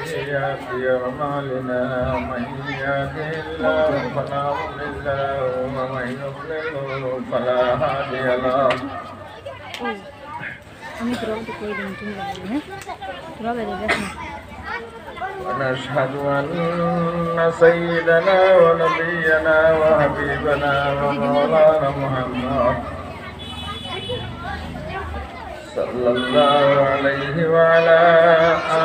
سيئات أعمالنا من يهده الله فلا مضل له ومن يضلل فلا هادي له ونشهد أن سيدنا ونبينا وحبيبنا ومولانا محمد صلى الله عليه وعلى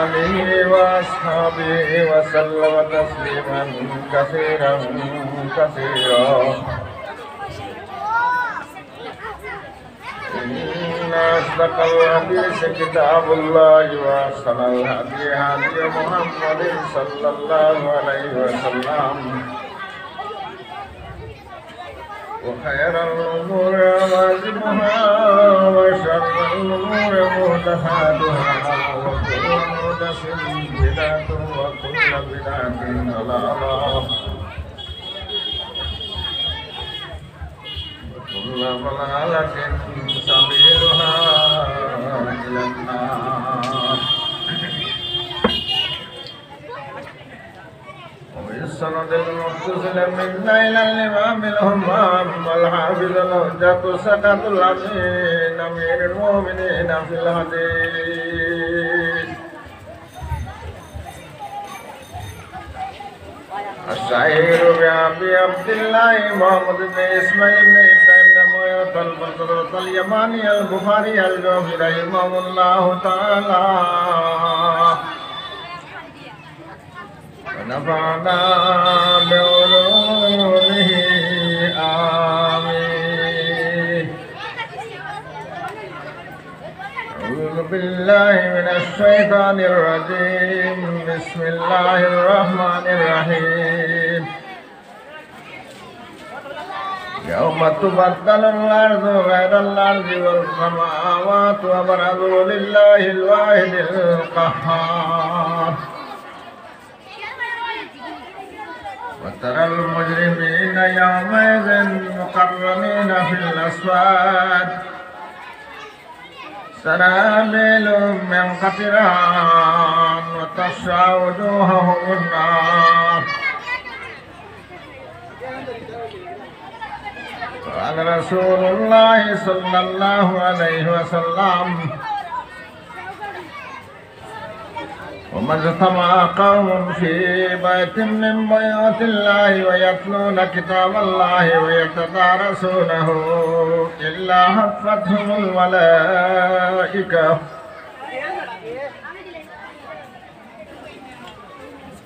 آله وأصحابه وسلم تسليما كثيرا كثيرا إن أصدق الحديث كتاب الله وأحسن الهدي هدي محمد صلى الله عليه وسلم وخير الأمور موازنها وشر الأمور محدثاتها وكل محدث بدعة وكل بدعة ضلالة وكل ضلالة سبيلها إلى النار. وبالسند المتصل منا إلى الإمام الهمام والحافظ الحجة سقط الأمين أمير المؤمنين في الحديث الشهير بأبي عبد الله محمد بن إسماعيل بن إبراهيم بن موية البصرة اليماني البخاري الجوفي رحمه الله تعالى ونفعنا بعلومه آمين. أعوذ بالله من الشيطان الرجيم بسم الله الرحمن الرحيم. يوم تبدل الأرض غير الأرض والسماوات وبرزوا لله الواحد القهار وترى المجرمين يومئذ مقرنين في الأصفاد سرابيل من قطران وتغشى وجوههم النار. قال رسول الله صلى الله عليه وسلم وما اجتمع قوم في بيت من بيوت الله ويتلون كتاب الله ويتدارسونه إلا حفتهم الملائكة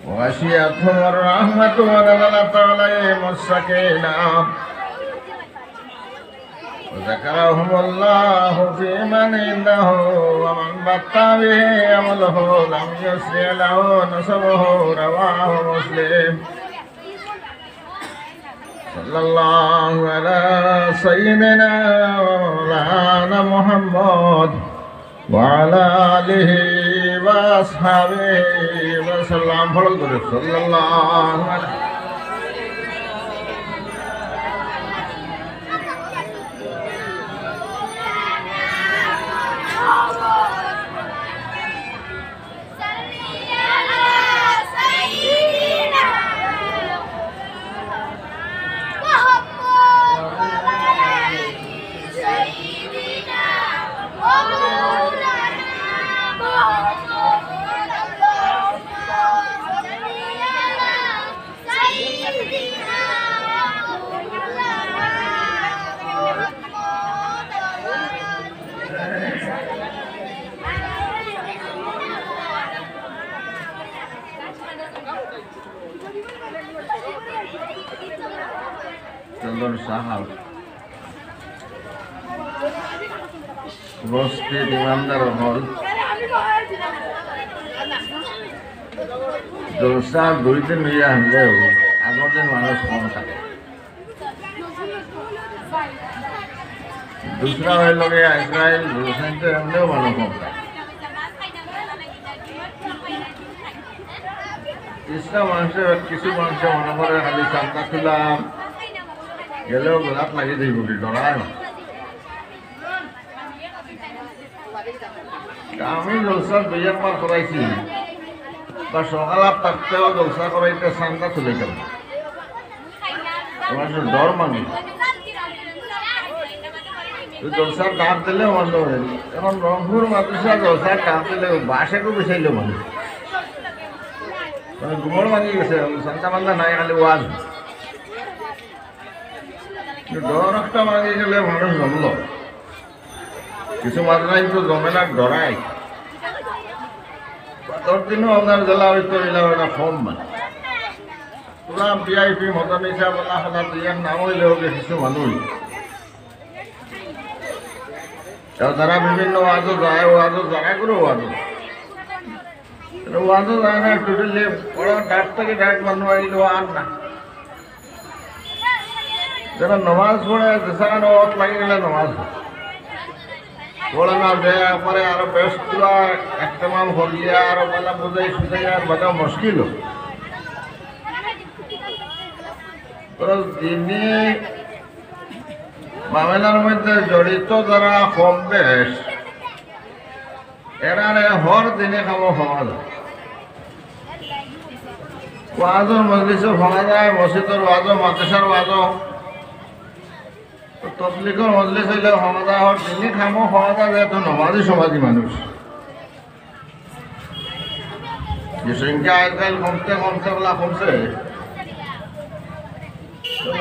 وغشيتهم الرحمة ونزلت عليهم السكينة وذكرهم الله في من عنده ومن بطأ به عمله لم يسرع له نسبه. رواه مسلم. صلى الله على سيدنا ومولانا محمد وعلى آله وأصحابه وسلم. صلى الله عليه চন্দন সাহাব উপস্থিত ইমানদার হল জলসা 2 দিন হইয়া হলেও আগের দিন মানুষ কম থাকে। दूसरा হইল ইসরায়েল জলসাতে হলেও মানুষ কম থাকে। तीसरा মানুষের কিছু মানুষের মনে করে খালি চামটা তুলাম গেলেও গোলাপ লাগিয়ে দিব কি ডরায় না। আমি জলসা 2 একবার করাইছি বা সকাল 8টাতেও জলসা করাইতে সান্দা তুলে গেল আমার ডর মানে জলসার ডাক দিলেও বন্ধ হয়ে এখন রংপুর মাদ্রাসা জলসার ডাক দিলে বাসেকও বেসাইল মানুষ মানে ঘুমর ভাঙি গেছে সন্ধ্যা বান্ধা নাই খালি ওয়াজ ডর একটা ভাঙি গেলে মানুষ জমল কিছু মাদ্রাসায় তো জমে না ডরায় তোর দিনও আপনার জেলা হয়তো এলাম একটা কম মানে পুরা ভিআইপি মদন ইসা বলা হলা ইয়ার নাম হইলেও কিছু মানুষ যারা বিভিন্ন ওয়াজও যায় ওয়াজও যারা করে ওয়াজও যায় না টোটালি বড় ডাক থেকে ডাক মানুষ আইল আর না যারা নমাজ পড়ে যেসানো অত লাগি গেলে নমাজ পড়ে না দেয়া পরে আরো বেশ পুরা একটা মাম হলিয়া আরো বলা বুঝাই সুঝাই আর বাঁধা মুশকিল দিনে মামলার মধ্যে জড়িত যারা কম বেশ এরা হর দিনে খাবো খাওয়া যায় ওয়াজও মজলিসও ভাঙা যায় মসজিদের ওয়াজও মাদ্রাসার ওয়াজও তবলিগের মজলিস হইলে ভাঙা যায় হর দিনে খামো খাওয়া যায় যেহেতু নমাজি সমাজি মানুষ যে সংখ্যা আজকাল কমতে কমতে বলা কমছে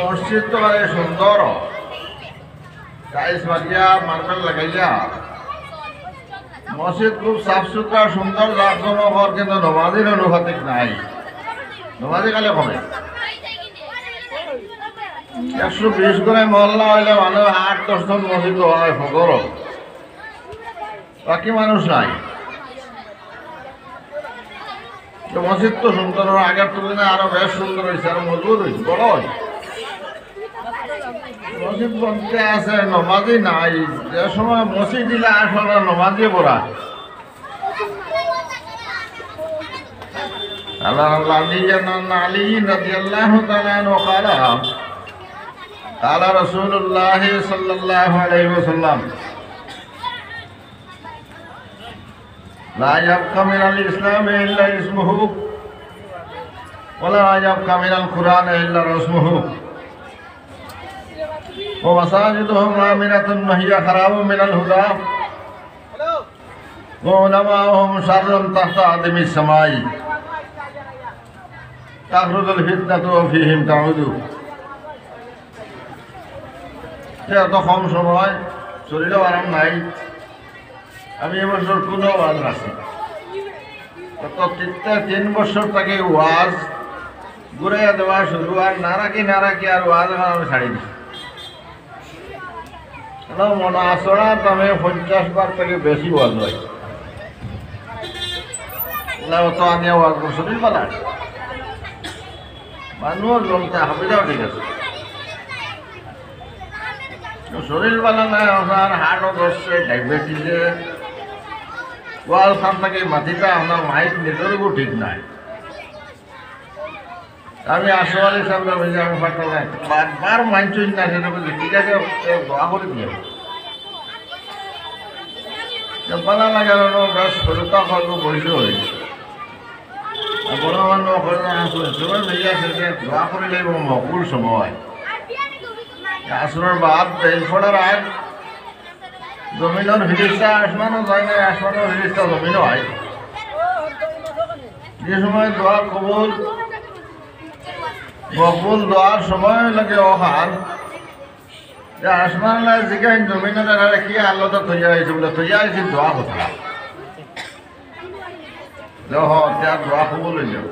মসজিদ তো সুন্দর টাইলস মারিয়া মার্বেল লাগাইয়া মসজিদ খুব সাফ সুতরা সুন্দর জাকজমক কিন্তু নমাজির অনুপাতিক নাই নমাজি কালে কমে 120 করে মহল্লা হইলে মানুষ 8-10 জন মসজিদ হয় ফগর বাকি মানুষ নাই মসজিদ তো সুন্দর আগের তুলনায় আরো বেশ সুন্দর হয়েছে আরো মজবুত হয়েছে বড় হয়েছে মসজিদ বলতে আছে নমাজি নাই যে সময় মসজিদ দিলে আসলে নমাজি পড়া علي رضي الله تعالى عنه قال رسول الله صلى الله عليه وسلم لا يبقى من الإسلام إلا اسمه ولا يبقى من القرآن إلا رسمه ومساجدهم آمنة وهي خراب من الهدى وعلماؤهم شر تحت عدم السماء تخرج الفتنة وفيهم تعود এত কম সময় শরীরও আরাম নাই আমি এবছর কোনো ওয়াজ রাখছি গত 3 বছর থেকে ওয়াজ ঘুরে দেওয়া শুরু আর না রাখি আর ওয়াজ এখন আমি ছাড়ি দিচ্ছি মনে আসরা দামে 50 বার থেকে বেশি ওয়াজ হয় তো আমি ওয়াজ শরীর পালা মানুষ জমতে হাবিটাও ঠিক আছে শরীর পালা নাই আপনার হার্টও ধরছে ডায়াবেটিসে ওয়াল খান থেকে মাটিটা আপনার মাইক নেটওয়ার্কও ঠিক নাই আমি আসলে সামনে আমি পাঠাল বারবার মানছই না সেটা বলছি ঠিক আছে দোয়া করে দিয়ে পালা লাগে বেশ সরুতা করবো বৈশ হয়েছে বড় মানুষ সবাই মিলে আছে দোয়া করে লাগব মকুল সময় আসনের বাদ বেল ফোড়ার আগ জমিনের ফিরিস্তা আসমানও যায় না আসমানের ফিরিস্তা জমিনও হয় যে সময় দোয়া কবুল মকবুল দোয়ার সময় লাগে অহান যে আসমান লাগে জিজ্ঞাসা জমিনে দেখা কি আল্লাহটা তৈরি হয়েছে বলে তৈরি হয়েছে দোয়া কথা হ দোয়া কবুল হয়ে যাবে